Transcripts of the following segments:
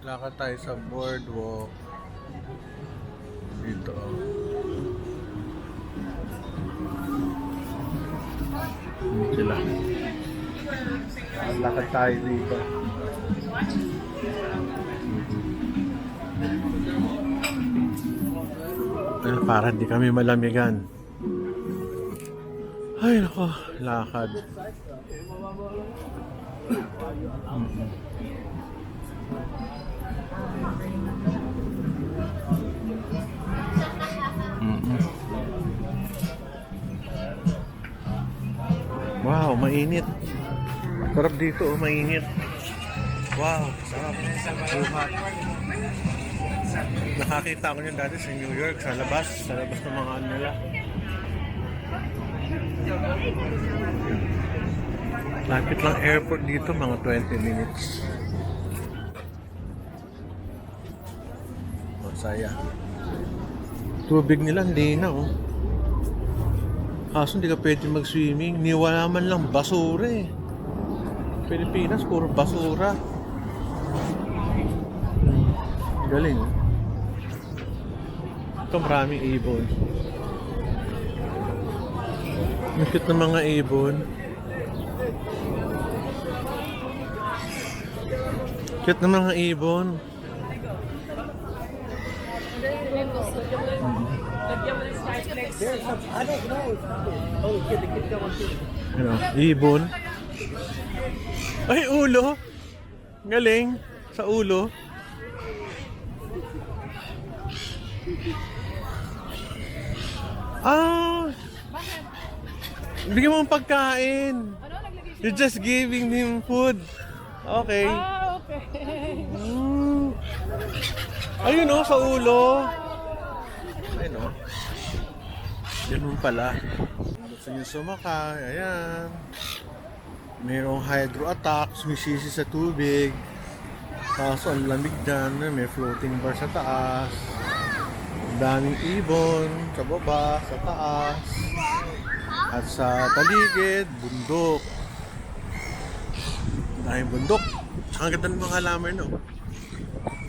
Lakad tayo sa boardwalk. Dito. Sila. Lakad tayo dito. Para hindi kami malamigan. Ay nako, lakad. Wow, mainit. Sarap dito, oh, mainit. Wow, sarap. Buhat. Nakakita ko yun dati sa New York, sa labas ng mga ano nila. Lapit lang airport dito, mga 20 minutes. Masaya. Tubig nila, hindi na, oh. Kaso hindi ka pwede mag-swimming. Niwala man lang basura eh. Pilipinas, puro basura. Galing eh. Ito maraming ibon. Nakit ng mga ibon. Cute ng mga ibon. Ano? Ibon. Ay, ulo. Galing. Sa ulo. Ah. Bigyan mo ng pagkain. You're just giving him food. Okay. Ah, okay. Ayun oh, sa ulo. Ayun oh. Ganun pala. Gusto niyo sumakay. Ayan. Mayroong hydro attack. Sumisisi sa tubig. Kaso ang lamig dyan. May floating bar sa taas. Daming ibon. Sa baba, sa taas. At sa paligid, bundok. Daming bundok. Ang ganda ng mga halaman, no?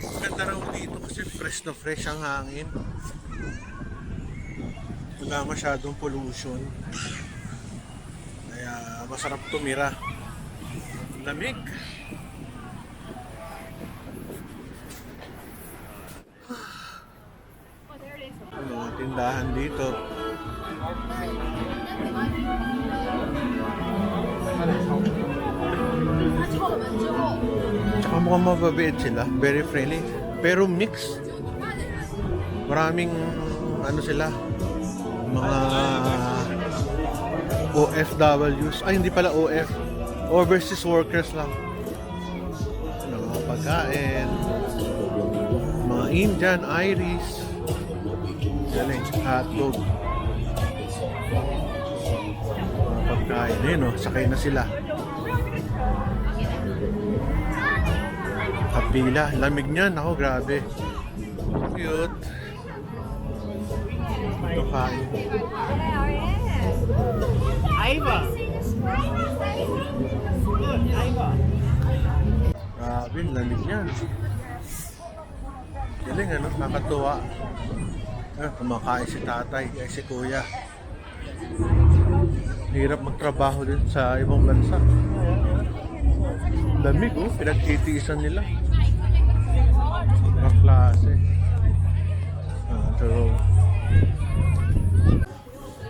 Ang ganda raw dito kasi fresh na fresh ang hangin. Wala masyadong pollution. Kaya masarap tumira. Lamig. Mga tindahan dito. Tsaka mukhang mababait sila. Very friendly. Pero mix. Maraming ano sila. Mga OFWs. Ay, hindi pala OF. Overseas workers lang. Mga pagkain. Mga Indian, Irish. Galing. Hotdog. Mga pagkain. Ayun o, sakay na sila. Kapila. Lamig niyan. Ako, grabe. Cute. Ito kain. Aiva. Aiva. Grabe, lamig niyan. Galing ano, nakatuwa. Kumakain si tatay, ay si kuya. Hirap magtrabaho din sa ibang bansa. Lamig oh, pinagtitiisan nila. Mga klase. So,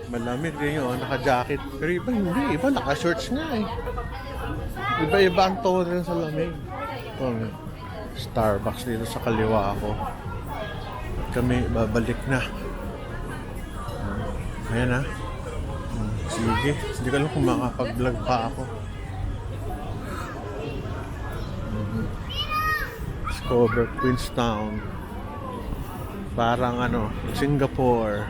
malamig din yun, naka-jacket. Pero iba hindi, iba naka-shorts nga eh. Iba-iba ang tolerance sa lamig. Starbucks dito sa kaliwa ako. At kami babalik na. Ayan ha. Sige, hindi ko alam kung makapag-vlog pa ako. Discover Queenstown. Parang ano, Singapore.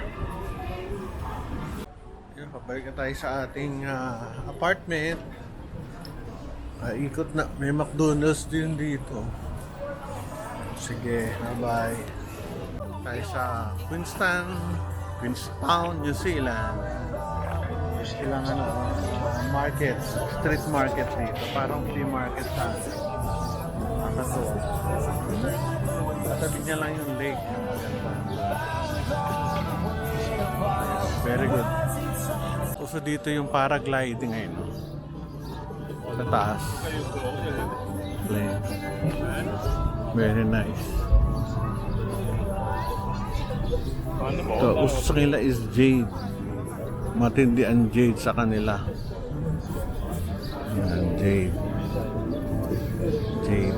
Yan, pabalik na tayo sa ating apartment. Ikot na, may McDonald's din dito. Sige, bye-bye. Tayo sa Queenstown, New Zealand. Silang market, street market dito. Parang flea market sa nakatuwa. Tabi niya lang yung lake. Very good. So dito yung paragliding ngayon. No? Sa taas. Plane. Very nice. So, uso sa kanila is jade. Matindi ang jade sa kanila. Yan, jade. Jade.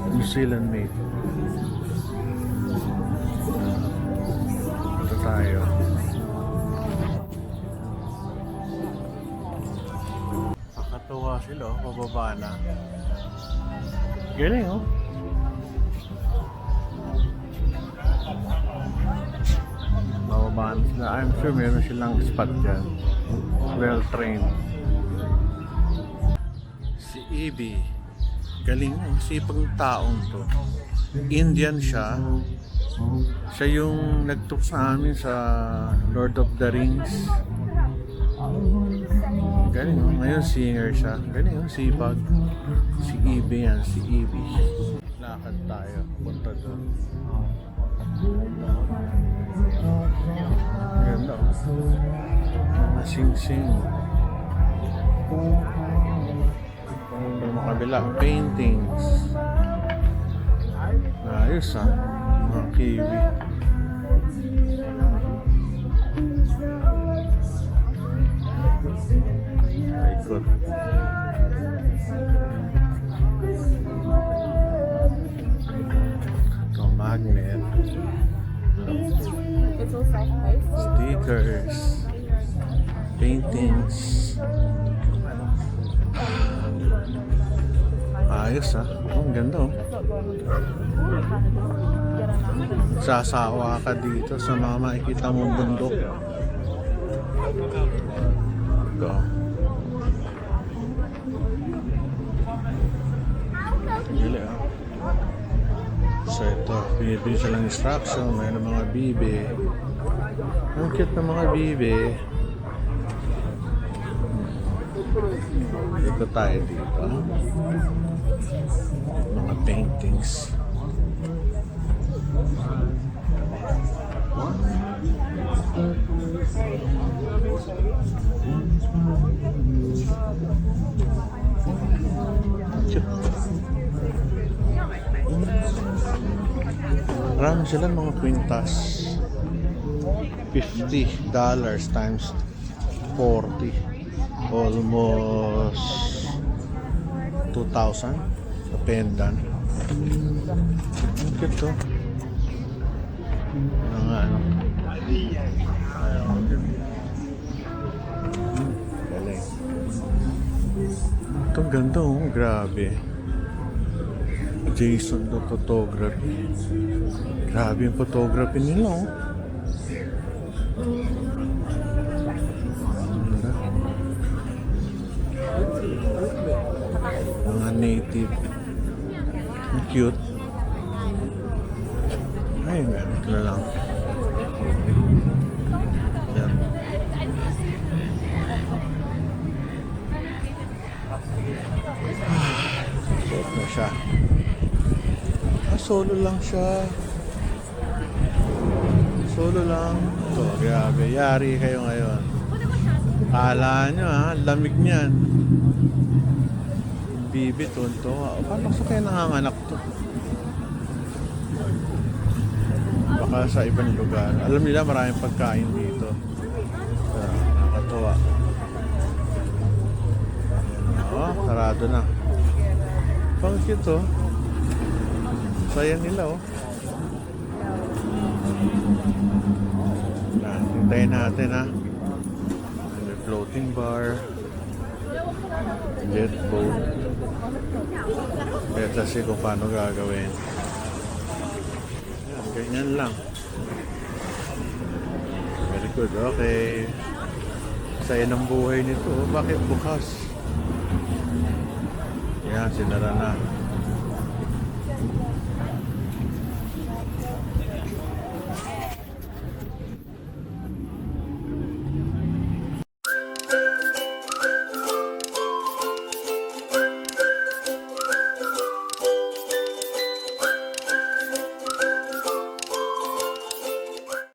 New Zealand made. Ito tayo. Nakakatuwa sila, oh, pababa na. Galing, oh. Bababa na sila. I'm sure meron silang spot dyan. Well trained. Si Ibi. Galing, oh. Sipag ng taong to. Indian siya. Siya yung nagtook sa amin sa Lord of the Rings. Galing, oh. Ngayon singer siya. Galing, oh. Sipag. Si Ibi yan. Si Ibi. Lakad tayo. Punta doon. Ganda, oh. Mga sing-sing. Yung makabila, paintings. Ayos, ah. Mga kiwi. Ikot. Ito, magnet. It's all self-paced. Stickers. Paintings. Ayos, ah. Oh, ang ganda, oh. Sasawa ka dito sa mga makikita mong bundok. Ito. Gili, ah. So ito, binibigyan siya ng instruction. Mayroon mga bibe. Ang cute ng mga bibe. Ito tayo dito. Mga paintings. Marami sila mga kwintas. $50 times 40. Almost 2,000 sa pendant. Cute to. Mga ano. Galing. Itong ganda, oh. Grabe. Jason do photography. Grabe yung photography nila, oh. Mga native. Ang cute. Ay, meron na lang. Yan. Suot na siya. Solo lang siya. Solo lang. So, grabe. Yari kayo ngayon. Kala nyo, ha? Lamig niyan. Bibi, tonto. Paano sa kaya nanganganak to? Baka sa ibang lugar. Alam nila maraming pagkain dito. Nakakatuwa. Oo, sarado na. Pang cute, oh. Saya nila, oh. Hintayin natin, ha. May floating bar. Jet boat. Kaya kasi kung paano gagawin. Yan, ganyan lang. Very good, okay. Saya ng buhay nito, oh. Bakit bukas? Yan, sinara na.